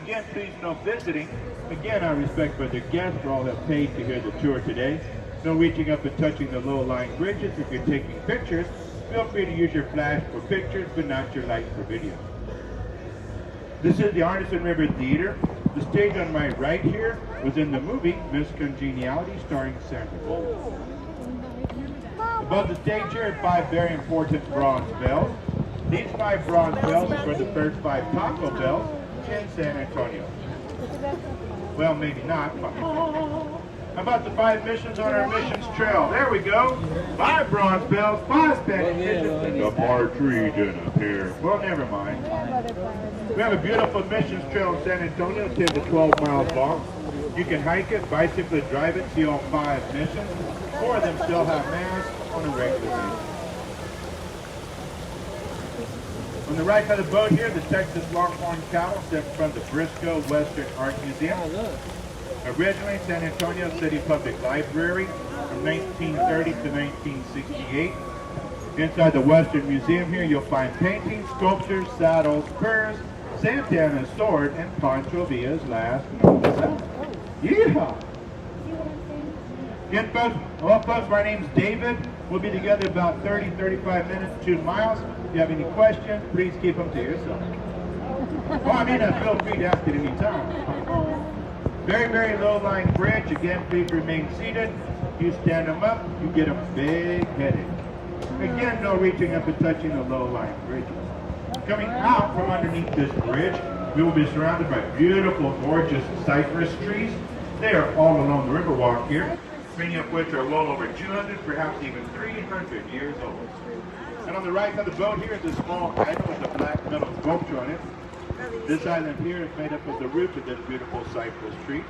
again, please no visiting. Again, our respect for the guests for all that paid to hear the tour today. No reaching up and touching the low-lying bridges. If you're taking pictures, feel free to use your flash for pictures, but not your light for video. This is the Artisan River Theater. The stage on my right here was in the movie Miss Congeniality, starring Sandra Bullock. Above the stage here are 5 very important bronze bells. These 5 bronze bells are for the first 5 Taco Bells in San Antonio. Well, maybe not. How about the 5 missions on our missions trail? There we go. 5 bronze bells, 5 Spanish missions, and a partridge in a pear. Well, never mind. We have a beautiful missions trail in San Antonio, 10 to 12 miles long. You can hike it, bicycle it, drive it, see all 5 missions. 4 of them still have mass on a regular basis. On the right side of the boat here, the Texas Longhorn cattle sent from the Briscoe Western Art Museum. Originally San Antonio City Public Library from 1930 to 1968. Inside the Western Museum here, you'll find paintings, sculptures, saddles, furs, Santana's sword, and Pancho Villa's last known set. Yeehaw! Again, folks, my name's David. We'll be together about 30-35 minutes, 2 miles. If you have any questions, please keep them to yourself. Well, I mean, feel free to ask at any time. Very, very low-lying bridge. Again, please remain seated. You stand them up, you get a big headache. Again, no reaching up and touching the low-lying bridges. Coming out from underneath this bridge, we will be surrounded by beautiful, gorgeous cypress trees. They are all along the Riverwalk here, many of which are well over 200, perhaps even 300 years old. And on the right side of the boat here is a small island with a black metal sculpture on it. This island here is made up of the roots of this beautiful cypress tree.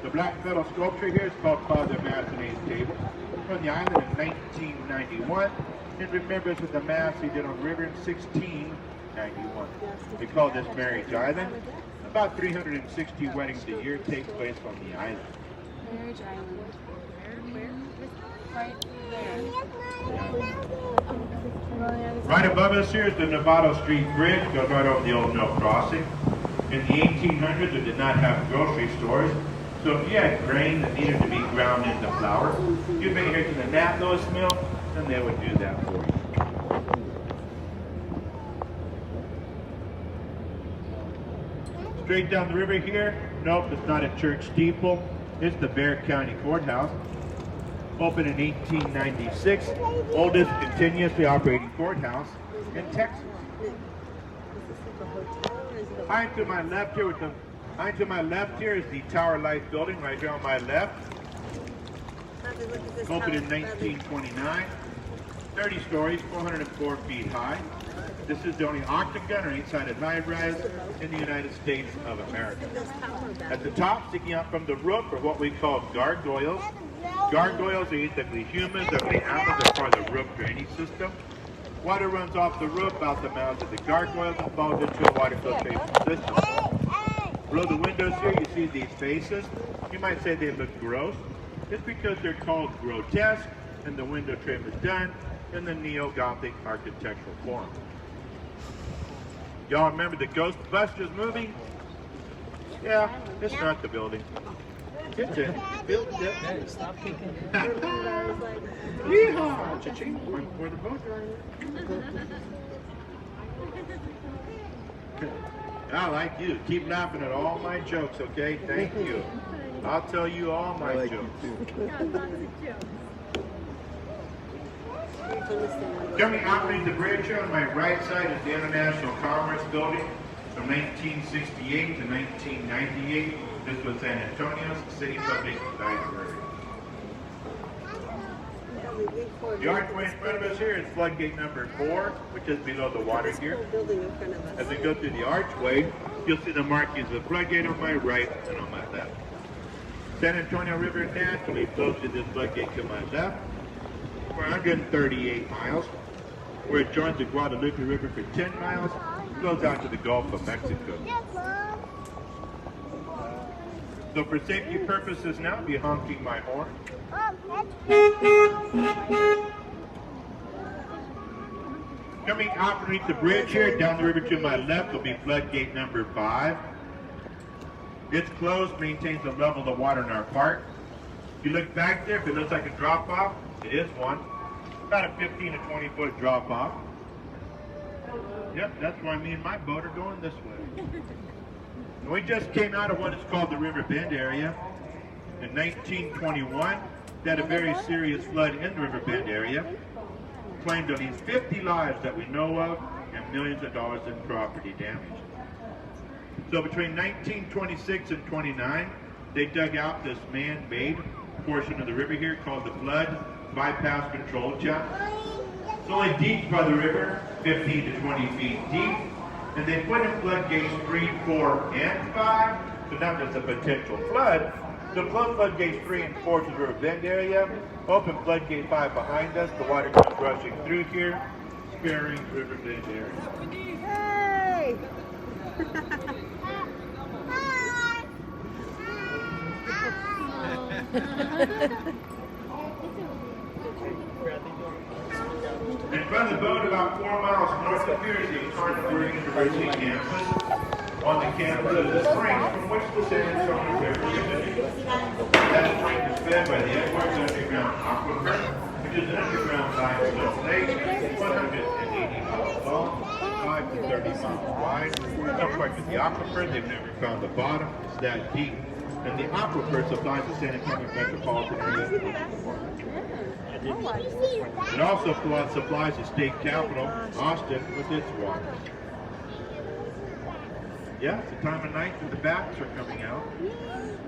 The black metal sculpture here is called Father Massenet's Table. From the island in 1991. It remembers the mass he did on the river in 1691. We call this Marriage Island. About 360 weddings a year take place on the island. Marriage Island. Where? Right there. Right above us here is the Novato Street Bridge. Goes right over the old mill crossing. In the 1800s, it did not have grocery stores. So if you had grain that needed to be ground into flour, you'd make it to the Natlos mill, and they would do that for you. Straight down the river here, nope, it's not a church steeple. It's the Bexar County Courthouse. Opened in 1896, oldest continuously operating courthouse in Texas. High to my left here is the Tower Life building right here on my left. Opened in 1929, 30 stories, 404 feet high. This is the only octagon or eight-sided high-rise in the United States of America. At the top, sticking out from the roof, are what we call gargoyles. Gargoyles are either humans or the animals that part of the roof drainage system. Water runs off the roof out the mouths of the gargoyles and falls into a water filtration system. Below the windows here, you see these faces. You might say they look gross. It's because they're called grotesque, and the window trim is done in the neo-Gothic architectural form. Y'all remember the Ghostbusters movie? Yeah, it's not the building. It's it. Stop kicking. Yeehaw! Cha-ching. One for the boat. I like you. Keep laughing at all my jokes, okay? Thank you. I'll tell you all my jokes. Coming out beneath the bridge here on my right side is the International Commerce Building from 1968 to 1998. This was San Antonio's City Public Library. The archway in front of us here is floodgate number 4, which is below the water here. As we go through the archway, you'll see the markings of floodgate on my right and on my left. San Antonio River naturally flows through this floodgate to my left. For 138 miles, where it joins the Guadalupe River for 10 miles, flows out to the Gulf of Mexico. So for safety purposes now, I'll be honking my horn. Coming out beneath the bridge here, down the river to my left will be floodgate number 5. It's closed, maintains the level of the water in our park. If you look back there, if it looks like a drop off, it is one. About a 15 to 20 foot drop off. Yep, that's why me and my boat are going this way. And we just came out of what is called the River Bend area. In 1921, they had a very serious flood in the River Bend area. Claimed at least 50 lives that we know of and millions of dollars in property damage. So between 1926 and 29, they dug out this man-made portion of the river here called the Flood Bypass Control Channel. It's only deep by the river, 15 to 20 feet deep. And they put in floodgates 3, 4, and 5. So now there's a potential flood. So close floodgates 3 and 4 to the River Bend area. Open floodgate 5 behind us. The water comes rushing through here, sparing River Bend area. Hey! In front of the boat, about 4 miles north of here, is the Atonement University campus. On the campus of the spring from which the San Антонио River originates. That spring is fed by the Edwards Underground Aquifer, which is an underground limestone lake, 180 miles long, 5 to 30 miles wide. Some parts of the aquifer, they've never found the bottom. It's that deep. And the aquifer supplies the San Антонио metropolitan area. It also supplies the state capital, Austin, with its water. Yeah, it's the time of night when the bats are coming out.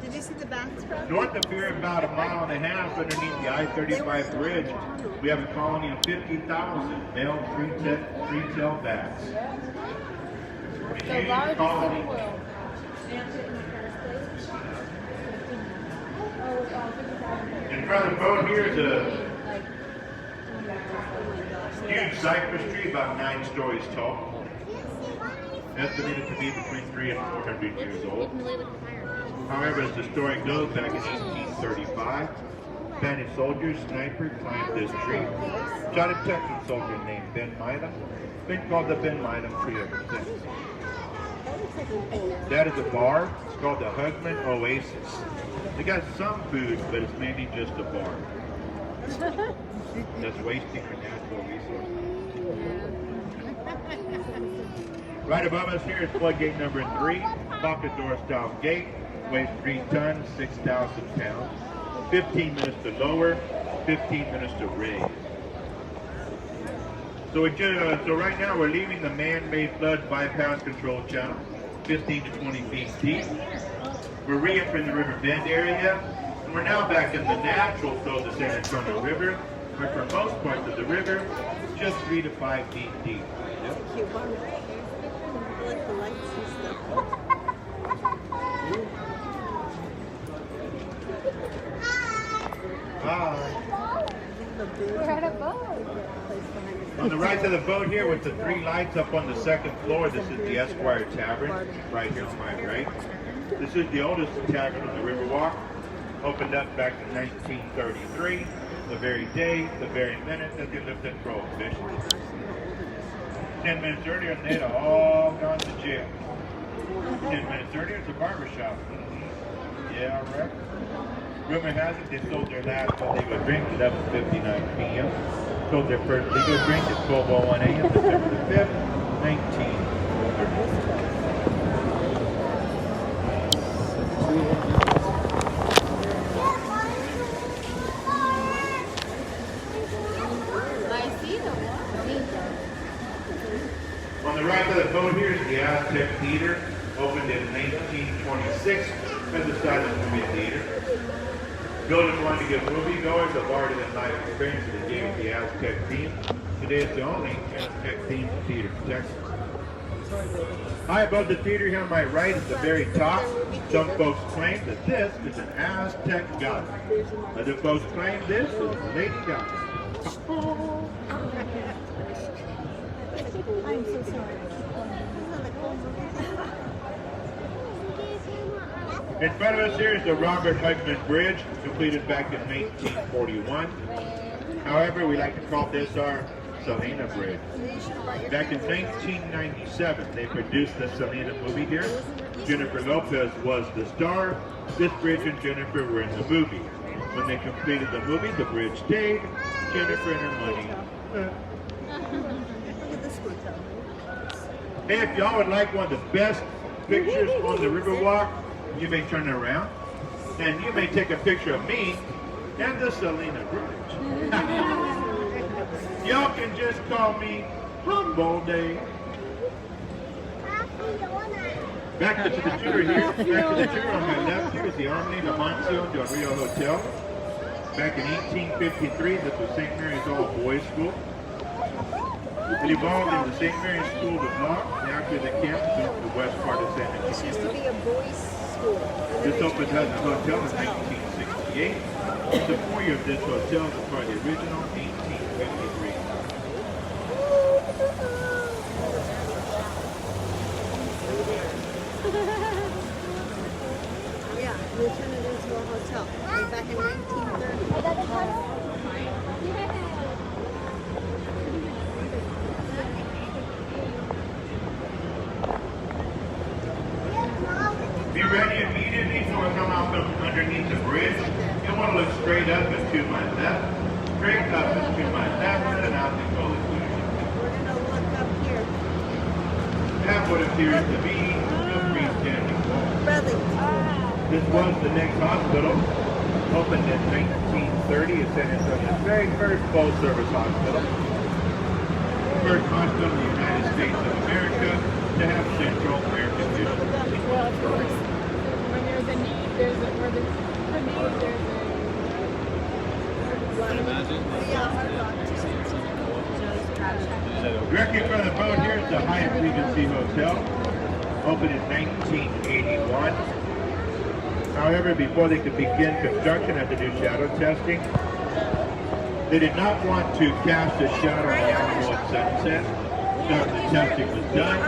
Did you see the bats from? North of here, about 1.5 miles underneath the I-35 bridge, we have a colony of 50,000 male three-tailed bats. The largest in the world. In front of the boat here is a huge cypress tree, about 9 stories tall. Estimated to be between 300 and 400 years old. However, as the story goes, back in 1835, Spanish soldiers, sniper, climbed this tree, shot a Texan soldier named Ben Milam. Been called the Ben Milam tree ever since. That is a bar. It's called the Husband Oasis. They got some food, but it's mainly just a bar. That's wasting our natural resources. Right above us here is floodgate number 3, pocket door style gate, weighs 3 tons, 6,000 pounds, 15 minutes to lower, 15 minutes to raise. So right now we're leaving the man-made flood bypass control channel, 15 to 20 feet deep. We're re-entering the River Bend area, and we're now back in the natural flow of the San Антонио River, where for most parts of the river, it's just 3 to 5 feet deep. Yep. Like the lights and stuff. Hi. We're at a boat. On the right side of the boat here with the 3 lights up on the 2nd floor, this is the Esquire Tavern, right here on my right. This is the oldest tavern on the Riverwalk, opened up back in 1933, the very day, the very minute that they lived in Prohibition. 10 minutes earlier, and they'd have all gone to jail. 10 minutes earlier, it's a barbershop. Yeah, right. Rumor has it they sold their last legal drink at 11:59 p.m. Sold their first legal drink at 12:01 a.m. December the 5th, 1930. On the right side of the boat here is the Aztec Theater, opened in 1926 as a silent movie theater. Builders wanted to give moviegoers a larger-than-life experience, so they gave it the Aztec theme. Today it's the only Aztec-themed theater in Texas. High above the theater here on my right at the very top, some folks claim that this is an Aztec god. Other folks claim this is Lady Gaga. I'm so sorry. In front of us here is the Robert Hugman Bridge, completed back in 1941. However, we like to call this our Selena Bridge. Back in 1997, they produced the Selena movie here. Jennifer Lopez was the star. This bridge and Jennifer were in the movie. When they completed the movie, the bridge stayed. Jennifer and her money. Hey, if y'all would like one of the best pictures on the Riverwalk, you may turn it around. And you may take a picture of me and the Selena Bridge. Y'all can just call me Humboldt Day. Back to the tour here. Back to the tour on my left here is the Omni de Mancio del Rio Hotel. Back in 1853, this was St. Mary's all-boys school. It evolved into St. Mary's School of Law. After the campus moved to the west part of San Антонио. This used to be a boys' school. This opened as a hotel in 1968. The foyer of this hotel was part of the original 1853. Yeah, we turned it into a hotel. Back in 1930. Be ready immediately to come out from underneath the bridge. You want to look straight up and to my left. Straight up and to my left, and out the goal. We're going to look up here. That what appears to be the freestanding wall. Bradley. This was the next hospital, opened in 1930 in San Antonio's very first full-service hospital. First hospital in the United States of America to have central air conditioning. Well, of course, when there's a need, there's a, where there's a need, there's Directly from the boat here is the Hyatt Regency Hotel, opened in 1981. However, before they could begin construction, had to do shadow testing. They did not want to cast a shadow on the animal at sunset. So after the testing was done,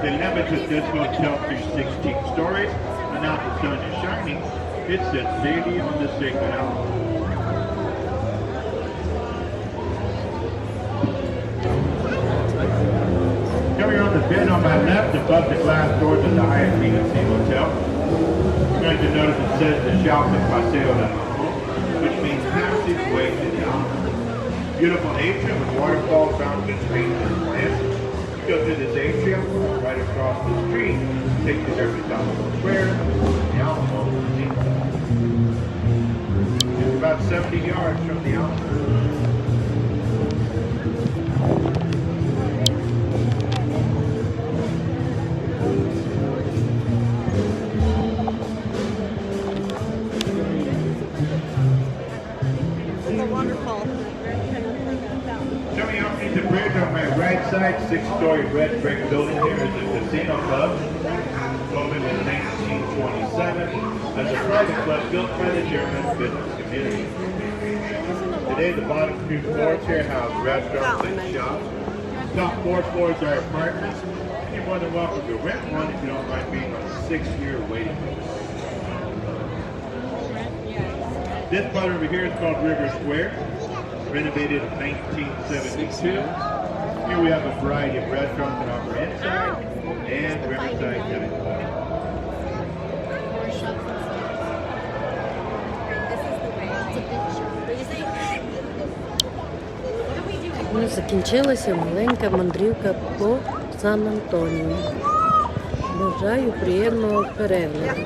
they limited this hotel to 16 stories, and now the sun is shining. It sits daily on the sacred animal. Coming on the bed on my left, above the glass doors of the Hyatt Regency Hotel. You're going to notice it says the Shelf and Paseo del Mambo, which means passage way to the island. Beautiful atrium with waterfalls, fountains, streams, and plants. Go through this atrium, right across the street, take you there to Alamo Square, the Alamo. It's about 70 yards from the Alamo. Side, 6-story red brick building here is the Casino Club, opened in 1927 as a private club built by the German business community. Today, the bottom 2 floors here house restaurants and shops. Top 4 floors are apartments, and you're more than welcome to rent one if you don't mind being on a 6-year waiting list. This part over here is called River Square, renovated in 1972. Here we have a variety of restaurants that offer inside and riverside dining. Ну, закінчилася маленька мандрівка по Сан Антоніо. Бажаю приємного перегляду.